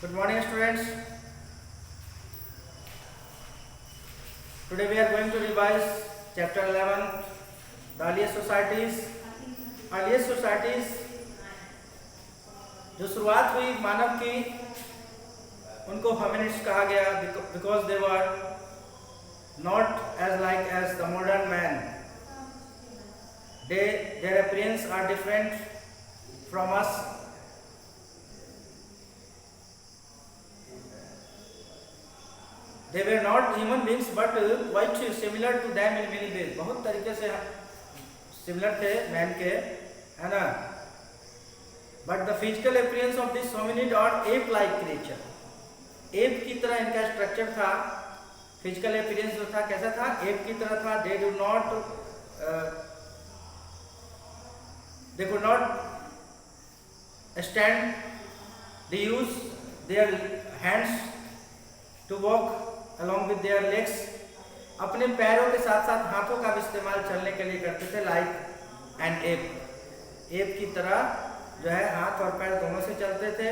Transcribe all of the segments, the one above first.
Good morning, students. Today we are going to revise chapter 11, the earliest societies. Earliest societies जो शुरुआत हुई मानव की, उनको hominids कहा गया because they were not as like as the modern man. Their appearance are different from us. They were not human beings but quite similar to them in many ways. बहुत तरीके से similar थे man के, है ना? But the physical appearance of this hominid are ape-like creature. Ape की तरह इनका structure था. Physical appearance जो था कैसा था? Ape की तरह था. They could not stand. They use their hands to walk along with their legs. अपने पैरों के साथ साथ हाथों का भी इस्तेमाल चलने के लिए करते थे, like an ape. एप की तरह जो है हाथ और पैर दोनों से चलते थे.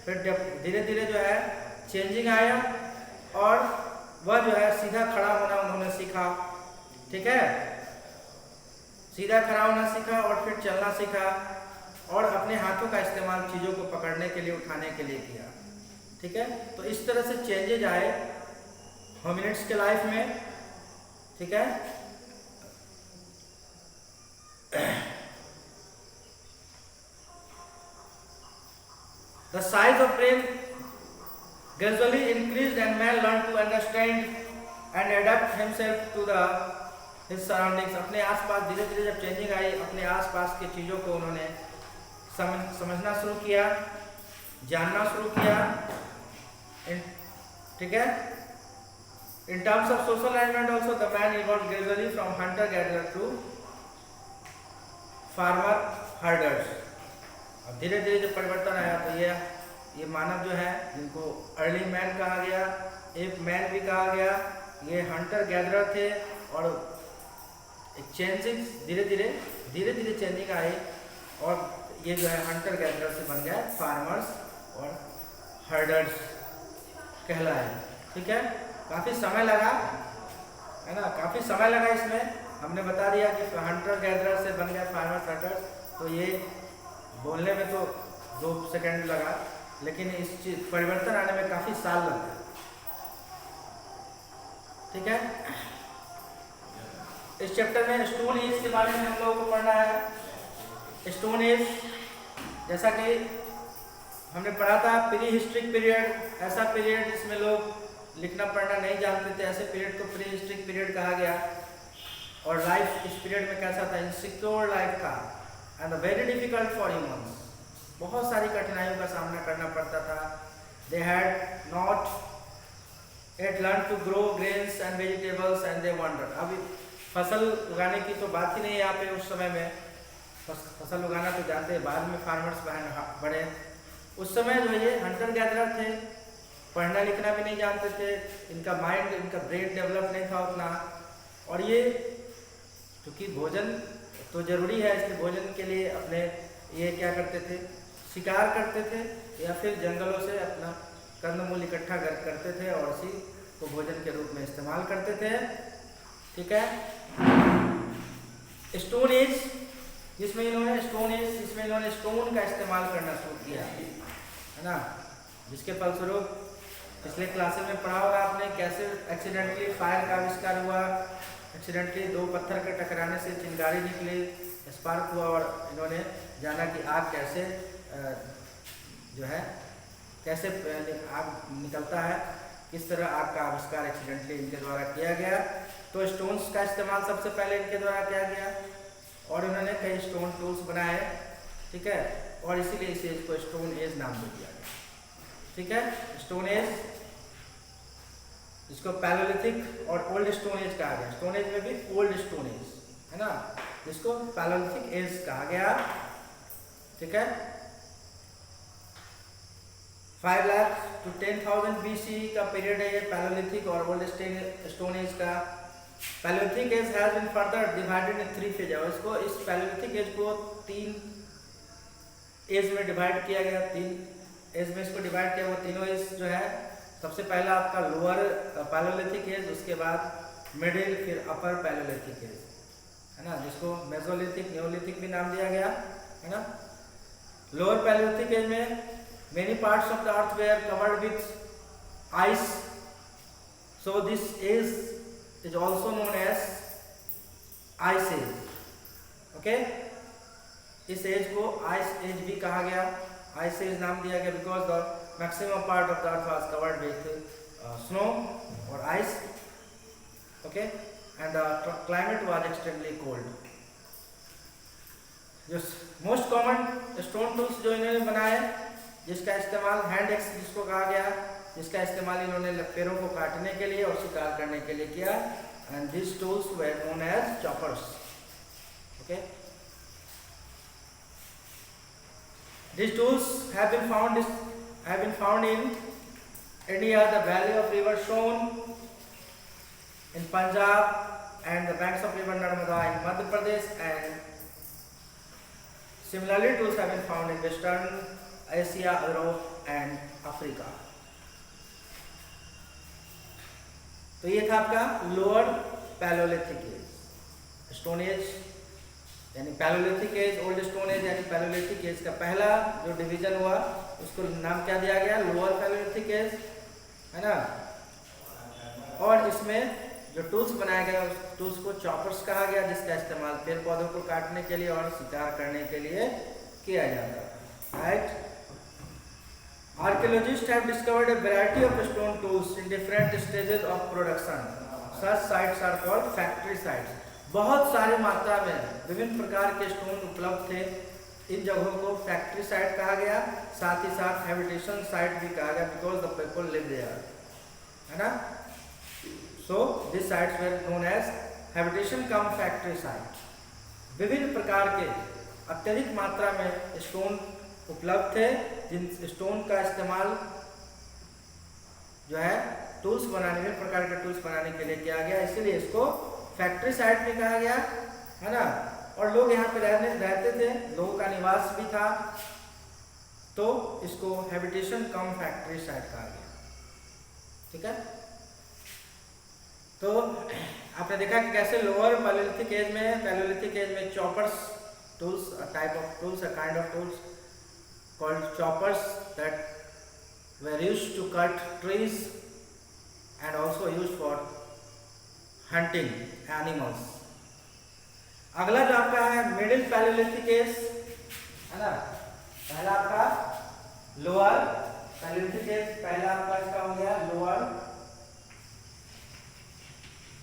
फिर धीरे धीरे जो है चेंजिंग आया और वह जो है सीधा खड़ा होना उन्होंने सीखा. ठीक है, सीधा खड़ा होना सीखा और फिर चलना सीखा और अपने हाथों का इस्तेमाल चीज़ों को पकड़ने के लिए, उठाने के लिए किया. ठीक है, तो इस तरह से चेंजेज आए होमिनिड्स के लाइफ में. ठीक है, the size of brain gradually increased and man learned to understand and adapt himself to his surroundings. अपने आसपास धीरे धीरे जब चेंजिंग आई, अपने आसपास की चीज़ों को उन्होंने समझना शुरू किया, जानना शुरू किया. ठीक है, in terms of social arrangement also the man evolved gradually from hunter gatherer to farmer herders. अब धीरे धीरे जो परिवर्तन आया तो ये मानव जो है जिनको अर्ली मैन कहा गया, एप मैन भी कहा गया, ये हंटर गैदरर थे और चेंजिंग धीरे धीरे चेंजिंग आई और ये जो है हंटर गैदरर से बन गया फार्मर्स और हर्डर्स कहलाए. ठीक है, काफ़ी समय लगा, है ना, काफ़ी समय लगा इसमें. हमने बता दिया कि हंटर गैदरर से बन गया फार्मर्स हर्डर्स, तो ये बोलने में तो 2 सेकंड लगा, लेकिन इस चीज परिवर्तन आने में काफ़ी साल लग गए. ठीक है, इस चैप्टर में स्टोन एज के बारे में हम लोगों को पढ़ना है. स्टोन एज जैसा कि हमने पढ़ा था, प्री हिस्ट्रिक पीरियड, ऐसा पीरियड जिसमें लोग लिखना पढ़ना नहीं जानते थे, ऐसे पीरियड को प्री हिस्ट्रिक पीरियड कहा गया. और लाइफ इस पीरियड में कैसा था? इनसिक्योर लाइफ था and very difficult for humans. बहुत सारी कठिनाइयों का सामना करना पड़ता था. They had not yet learn to grow grains and vegetables and they wander. अभी फसल उगाने की तो बात ही नहीं है यहाँ पे. उस समय में फसल उगाना तो जानते हैं, बाद में फार्मर्स बढ़े. उस समय जो ये हंटर गैदरर थे, पढ़ना लिखना भी नहीं जानते थे, इनका माइंड, इनका ब्रेन डेवलप नहीं था उतना. और ये क्योंकि भोजन तो जरूरी है, इसलिए भोजन के लिए अपने ये क्या करते थे, शिकार करते थे या फिर जंगलों से अपना कंदमूल इकट्ठा करते थे और उसी को भोजन के रूप में इस्तेमाल करते थे. ठीक है, स्टोन एज जिसमें इन्होंने स्टोन का इस्तेमाल करना शुरू किया, है ना, जिसके फलस्वरूप पिछले क्लासेस में पढ़ा होगा आपने कैसे एक्सीडेंटली फायर का आविष्कार हुआ. एक्सीडेंटली 2 पत्थर के टकराने से चिंगारी निकली, स्पार्क हुआ और इन्होंने जाना कि आग कैसे जो है कैसे आग निकलता है, किस तरह आग का आविष्कार एक्सीडेंटली इनके द्वारा किया गया. तो स्टोन्स का इस्तेमाल सबसे पहले इनके द्वारा किया गया और इन्होंने कई स्टोन टूल्स बनाए. ठीक है, और इसीलिए इसे इसको स्टोन एज नाम दे दिया गया. ठीक है, स्टोन एज जिसको पैलोलिथिक और ओल्ड स्टोन एज कहा गया. स्टोन एज में भी ओल्ड स्टोन एज, है ना, जिसको पैलोलिथिक एज कहा गया. ठीक है, 5 लाख to 10,000 BC का पीरियड है ये पैलोलिथिक और ओल्ड स्टोन एज का. Palaeolithic age has been further divided in 3 phase. और इसको इस पैलोलिथिक एज को 3 एज में डिवाइड किया गया, 3 एज में इसको डिवाइड किया, वो तीनों एज जो है, सबसे पहला आपका लोअर पैलोलिथिक एज, उसके बाद मिडिल, फिर अपर पैलोलिथिक एज, है ना, जिसको मेसोलिथिक, नियोलिथिक भी नाम दिया गया, है ना। लोअर पैलोलिथिक एज में many parts of the earth were covered with ice, so this age is also known as ice age, okay. इस एज को आइस एज भी कहा गया, आइस एज नाम दिया गया because the maximum part of the earth was covered with snow और ice, okay, and the climate was extremely cold. जो मोस्ट कॉमन स्टोन टूल्स जो इन्होंने बनाए, जिसका इस्तेमाल हैंड एक्स जिसको कहा गया, जिसका इस्तेमाल इन्होंने पेड़ों को काटने के लिए और शिकार करने के लिए किया, and this tools were known as choppers, okay. These tools have been found in India, the valley of river Son, in Punjab and the banks of river Narmada in Madhya Pradesh, and similarly tools have been found in Western Asia, Europe and Africa. तो ये था आपका lower palaeolithic age, stone age यानी palaeolithic age, old stone age यानी palaeolithic age का पहला जो division हुआ उसको नाम क्या दिया गया, लोअर पैलोलिथिक एज, है ना। और इसमें जो टूल्स बनाए गए उस टूल्स को चॉपर्स कहा गया, जिसका इस्तेमाल पेड़ पौधों को काटने के लिए और शिकार करने के लिए किया जाता है, right. Archaeologists have discovered a variety of stone tools in different stages of production. Such sites are called factory sites. बहुत सारी मात्रा में विभिन्न प्रकार के स्टोन उपलब्ध थे, इन जगहों को फैक्ट्री साइट कहा गया, साथ ही साथ हैबिटेशन साइट भी कहा गया because the people live there, है ना। So this sites were known as habitation cum factory site. विभिन्न प्रकार के अत्यधिक मात्रा में स्टोन उपलब्ध थे, जिन स्टोन का इस्तेमाल जो है टूल्स बनाने, विभिन्न प्रकार के टूल्स बनाने के लिए किया गया, इसीलिए इसको फैक्ट्री साइट भी कहा गया, है ना। और लोग यहाँ पे रहते थे, लोगों का निवास भी था, तो इसको हैबिटेशन कम फैक्ट्री साइट कहा गया, ठीक है। तो आपने देखा कि कैसे लोअर पैलोलिथिक एज में choppers tools, a type of tools, a kind of tools called choppers that were used to cut trees and also used for hunting animals. अगला जो आपका है मिडिल पैलोलिथिक एज, है ना। पहला आपका लोअर पैलोलिथिक एज, पहला आपका इसका हो गया लोअर,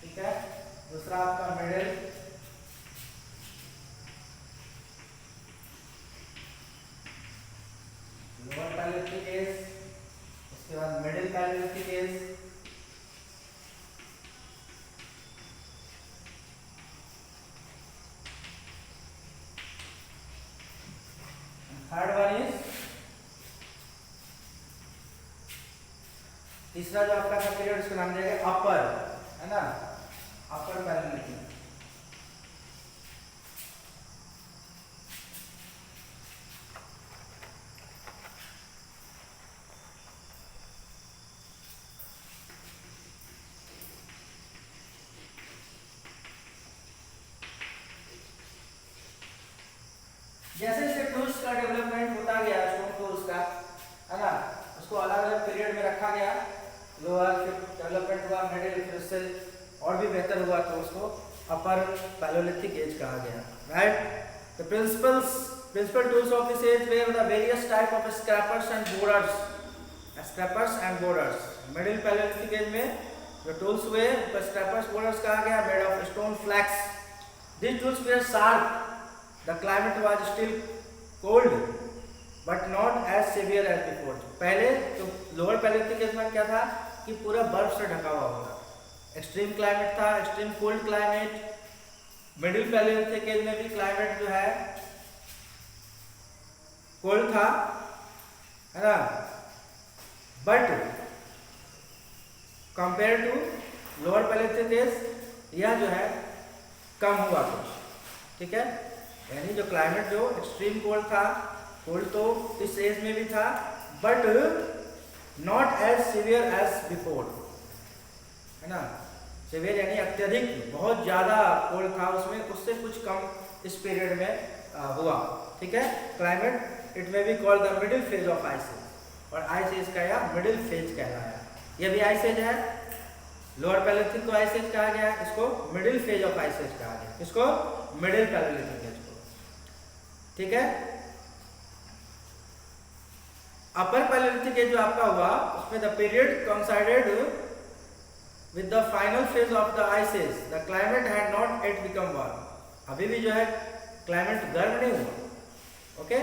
ठीक है। दूसरा आपका मिडिल, लोअर पैलोलिथिक एज, उसके बाद middle Palaeolithic age, third one is, तीसरा जो आपका था पीरियड उसका नाम दिया गया अपर, है ना, अपर पैलोलिथिक। जैसे जैसे टूल्स का डेवलपमेंट होता गया, स्टोन टूल्स का, है ना, उसको अलग अलग पीरियड में रखा गया, लोअर फिर डेवलपमेंट हुआ, मिडिल, फिर से और भी बेहतर हुआ तो उसको अपर पैलोलिथिक एज कहा गया, right. The principal tools of this age were the various type of scrapers and borers. Middle Palaeolithic age में जो टूल्स हुए स्क्रैपर्स, बोर्डर्स कहा गया, made of stone flakes. These tools were sharp. The climate was still cold, but not as severe as before. पहले तो lower palaeolithic age में क्या था कि पूरा बर्फ से ढका हुआ होगा, एक्सट्रीम क्लाइमेट था, extreme cold climate. Middle Palaeolithic age में भी क्लाइमेट जो है कोल्ड था, है ना, but compare to lower palaeolithic age यह जो है कम हुआ कुछ, ठीक है। यानी जो क्लाइमेट जो एक्सट्रीम कोल्ड था, कोल्ड तो इस एज में भी था, but not as severe as before, है ना। सिवियर यानी अत्यधिक, बहुत ज़्यादा कोल्ड था उसमें, उससे कुछ कम इस पीरियड में हुआ, ठीक है। क्लाइमेट इट में be called the middle phase of ice age, और आइस एज का या मिडिल फेज कहलाया। ये भी आइस एज है, लोअर पैलेयोलिथिक को आइस एज कहा गया, इसको middle phase of ice age कहा गया, इसको मिडिल पैलेयोलिथिक एज को, ठीक है। अपर पैलेयोलिथिक एज जो आपका हुआ उसमें the period coincided with the final phase of the ice age, the climate had not yet become warm, अभी भी जो है क्लाइमेट गर्म नहीं हुआ, okay.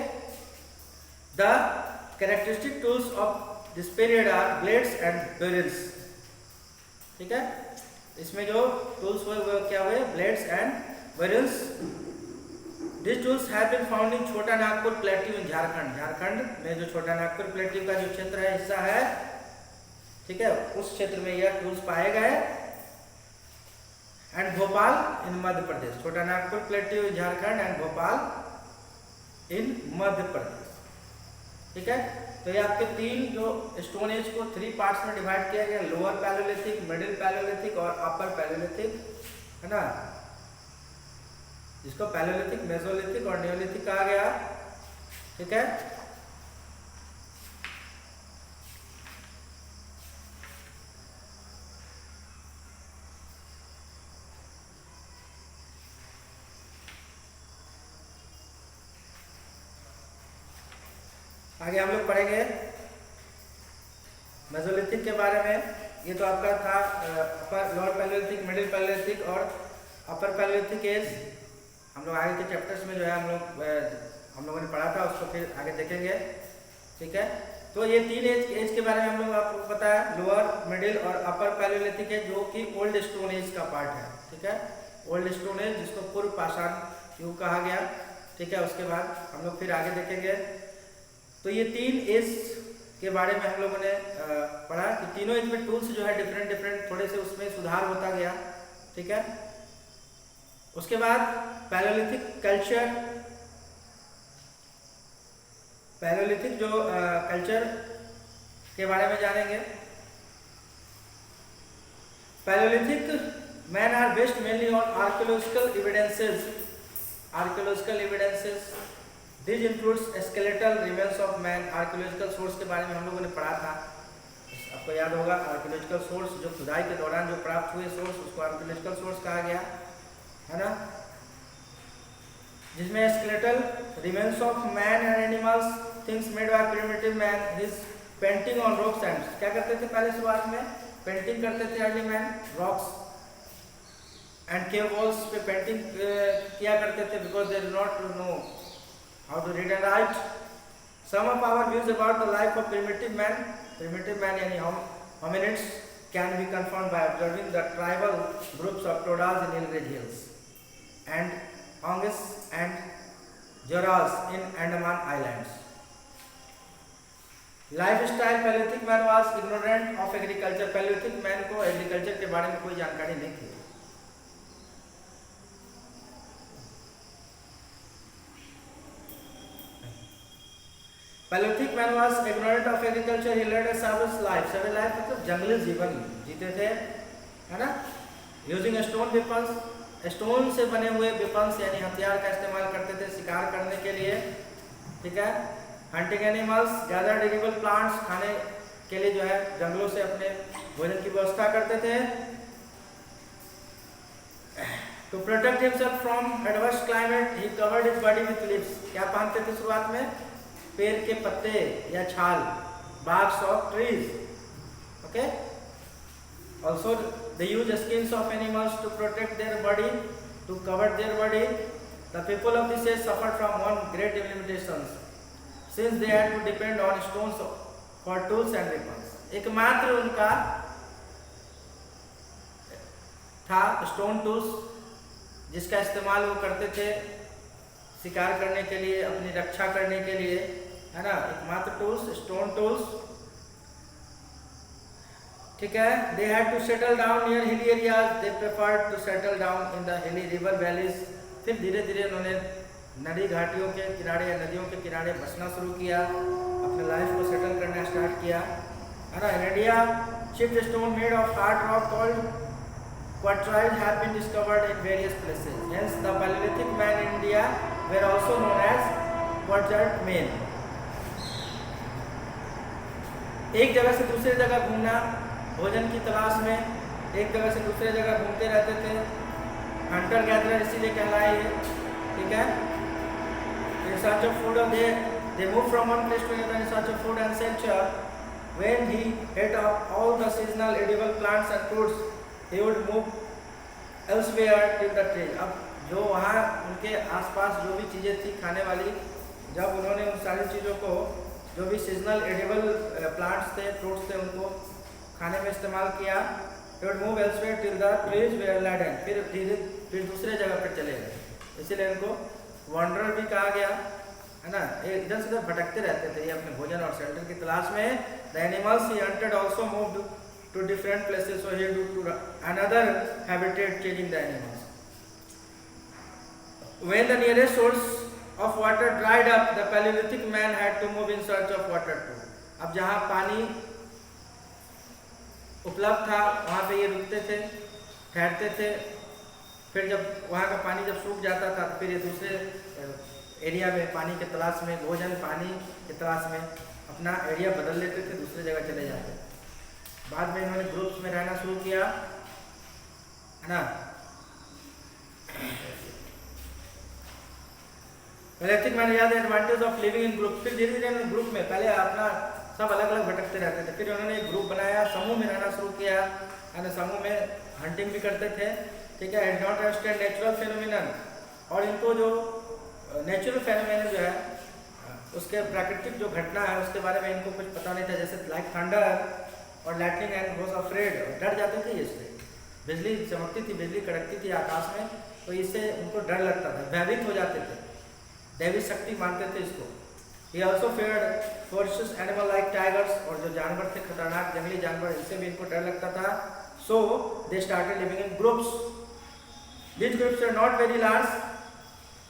The characteristic tools of this period are blades and burins, ठीक है। इसमें जो टूल्स हुए वो क्या हुए, blades and burins. This tools have been found in Chota Nagpur plateau in Jharkhand, Jharkhand में जो छोटा नागपुर प्लेट्यू का जो क्षेत्र है, हिस्सा है, ठीक है, उस क्षेत्र में यह टूल्स पाए गए। And Bhopal in Madhya Pradesh, Chota Nagpur plateau in Jharkhand and Bhopal in Madhya Pradesh, ठीक है। तो ये आपके तीन जो स्टोन एज को 3 पार्ट्स में डिवाइड किया गया, लोअर पैलेयोलिथिक, मिडिल पैलेयोलिथिक और अपर पैलेयोलिथिक, है ना, जिसको पैलेयोलिथिक, मेसोलिथिक और नियोलिथिक कहा गया, ठीक है। आगे हम लोग पढ़ेंगे मेसोलिथिक के बारे में। ये तो आपका था अपर, लोअर पैलेयोलिथिक, मिडिल पैलेयोलिथिक और अपर पैलेयोलिथिक एज। हम लोग आगे के चैप्टर्स में जो है हम लोगों ने पढ़ा था, उसको फिर आगे देखेंगे, ठीक है। तो ये 3 एज के बारे में हम लोग आपको पता है, लोअर, मिडिल और अपर पैलेयोलिथिक एज, जो कि ओल्ड स्टोन एज का पार्ट है, ठीक है। ओल्ड स्टोन एज जिसको पूर्व पाषाण युग कहा गया, ठीक है। उसके बाद हम लोग फिर आगे देखेंगे। तो ये 3 एज के बारे में हम लोगों ने पढ़ा कि तीनों एज में टूल्स जो है डिफरेंट थोड़े से उसमें सुधार होता गया, ठीक है। उसके बाद पैलेयोलिथिक कल्चर, पैलेयोलिथिक जो कल्चर के बारे में जानेंगे। Palaeolithic man are based mainly on archaeological evidences, archaeological evidences. This includes skeletal remains of man. Archaeological source के बारे में हम लोगों ने पढ़ा था, आपको याद होगा। आर्कियोलॉजिकल सोर्स जो खुदाई के दौरान जो प्राप्त हुए सोर्स, उसको आर्कियोलॉजिकल सोर्स कहा गया, है ना। जिसमें skeletal remains of man and animals, things made by primitive man, his painting on rocks and, क्या करते थे पहले शुरुआत में, पेंटिंग करते थे early man, rocks and cave walls पे पेंटिंग किया करते थे, because they do not know how to read and write. Some of our views about the life of primitive man yani hominids can be confirmed by observing the tribal groups of Todas in Nilgiris Hills and Ongas and Joras in Andaman Islands. Lifestyle, Paleolithic man was ignorant of agriculture. Paleolithic man को agriculture के बारे में कोई जानकारी नहीं थी। Paleolithic man was ignorant of agriculture. He led a savage life. Savage life मतलब जंगली जीवन जीते थे, है ना। Using stone weapons, स्टोन से बने हुए weapons यानी हथियार का इस्तेमाल करते थे शिकार करने के लिए, ठीक है। Hunting animals, gathered edible plants, खाने के लिए जो है जंगलों से अपने भोजन की व्यवस्था करते थे। To protect himself from adverse climate, he covered his body with leaves. क्या पहनते थे शुरुआत में, पेड़ के पत्ते या छाल, barks of trees, okay. Also they use skins of animals to protect their body, to cover their body. The people of this age suffered from one great limitations, since they had to depend on stones for tools and weapons. एकमात्र उनका था stone tools, जिसका इस्तेमाल वो करते थे शिकार करने के लिए, अपनी रक्षा करने के लिए, है ना। एकमात्र टूल्स स्टोन टूल्स, ठीक है। They had to settle down near hilly areas, they preferred to settle down in the hilly river valleys. फिर धीरे धीरे उन्होंने नदी घाटियों के किनारे या नदियों के किनारे बसना शुरू किया, अपने अपने लाइफ को सेटल करना स्टार्ट किया, है ना। In India chipped stone made of hard rock called quartzites have been discovered in various places. Hence the Paleolithic man in India were also known as quartzite men. एक जगह से दूसरी जगह घूमना भोजन की तलाश में, एक जगह से दूसरी जगह घूमते रहते थे, हंटर गैदरर इसीलिए कहलाए ये, ठीक है। In search of food, they move from one place to another in search of food and shelter. When he ate up all the seasonal edible plants and fruits, he would move elsewhere till the tree. अब जो वहाँ उनके आसपास जो भी चीज़ें थी खाने वाली, जब उन्होंने उन सारी चीज़ों को, जो भी सीजनल एडिबल प्लांट्स थे, फ्रूट्स थे, उनको खाने में इस्तेमाल किया, he would move elsewhere till the trees were laden. फिर दूसरे जगह पर चले गए, इसीलिए इनको वॉन्डरर भी कहा गया, है ना। ये इधर से उधर भटकते रहते थे ये अपने भोजन और शेल्टर की तलाश में। The animals he hunted also moved to different places, so he to another habitat, changing the animals. When the nearest source of water dried up, the Paleolithic man had to move in search of water too. अब जहाँ पानी उपलब्ध था वहाँ पे ये रुकते थे, ठहरते थे, फिर जब वहाँ का पानी जब सूख जाता था तो फिर ये दूसरे एरिया में पानी के तलाश में, भोजन पानी के तलाश में अपना एरिया बदल लेते थे, दूसरी जगह चले जाते। बाद में इन्होंने ग्रुप्स में रहना शुरू किया, है ना। पैलेस्टिक मैन याद advantage of living in group. फिर धीरे धीरे ग्रुप में, पहले अपना सब अलग अलग भटकते रहते थे, फिर उन्होंने एक ग्रुप बनाया, समूह में रहना शुरू किया, है ना। समूह में हंटिंग भी करते थे, ठीक है। And not understand natural phenomenon, और इनको जो नेचुरल फेनोमेनन जो है उसके प्राकृतिक जो घटना है उसके बारे में इनको कुछ पता नहीं था, जैसे लाइक थंडर और लाइटनिंग एंड वाज अफ्रेड, डर जाते थे इससे। बिजली चमकती थी, बिजली कड़कती थी आकाश में, तो इससे उनको डर लगता था, भयभीत हो जाते थे, दैवी शक्ति मानते थे इसको। He also feared ferocious animal like tigers, और जो जानवर थे खतरनाक जंगली जानवर, इनसे भी इनको डर लगता था। So they started living in groups. These groups are not very large,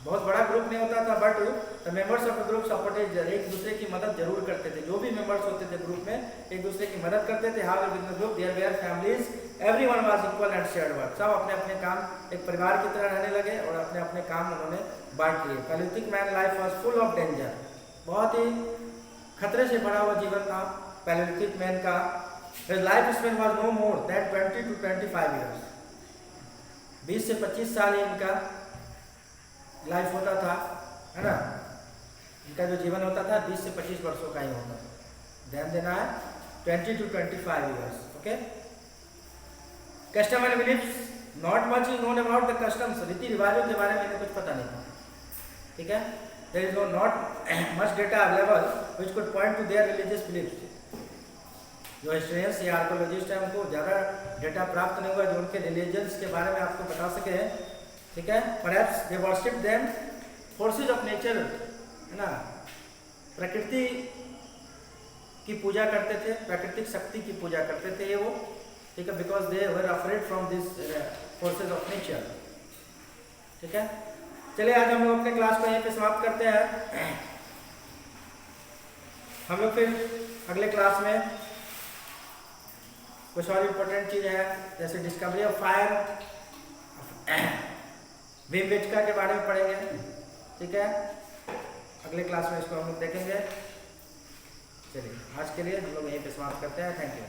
बहुत बड़ा ग्रुप नहीं होता था, but the members of the group supported, एक दूसरे की मदद जरूर करते थे। जो भी मेंबर्स होते थे ग्रुप में एक दूसरे की मदद करते थे। However, within the group there were families, everyone was equal and shared work. सब अपने अपने काम एक परिवार की तरह रहने लगे और अपने अपने काम उन्होंने बांट लिए। Paleolithic man life was full of danger, बहुत ही खतरे से भरा हुआ जीवन था Paleolithic man का। His lifespan was no more than 20 to 25 years. 20 से 25 साल ही इनका लाइफ होता था, है ना। इनका जो जीवन होता था 20 से 25 वर्षों का ही होता था। ध्यान देना है, 20 to 25 years, okay. Custom and beliefs, not much is known about the customs, रीति रिवाजों के बारे में इन्हें कुछ पता नहीं था, ठीक है। There is not much data available which could point to their religious beliefs. जो हिस्टोरियंस या आर्कोलॉजिस्ट है उनको ज़्यादा डेटा प्राप्त नहीं हुआ जो उनके रिलीजन्स के बारे में आपको बता सके, ठीक है। Perhaps they worship them forces of nature, है ना। प्रकृति की पूजा करते थे, प्राकृतिक शक्ति की पूजा करते थे ये वो, ठीक है। Because they were afraid from this forces of nature, ठीक है। चलिए आज हम लोग अपने क्लास को यहीं पे समाप्त करते हैं। हम लोग फिर अगले क्लास में कुछ और इम्पोर्टेंट चीज़ है, जैसे डिस्कवरी ऑफ फायर, भीमबेटका के बारे में पढ़ेंगे, ठीक है। अगले क्लास में इसको हम लोग देखेंगे। चलिए आज के लिए हम लोग यहीं पे समाप्त करते हैं। Thank you.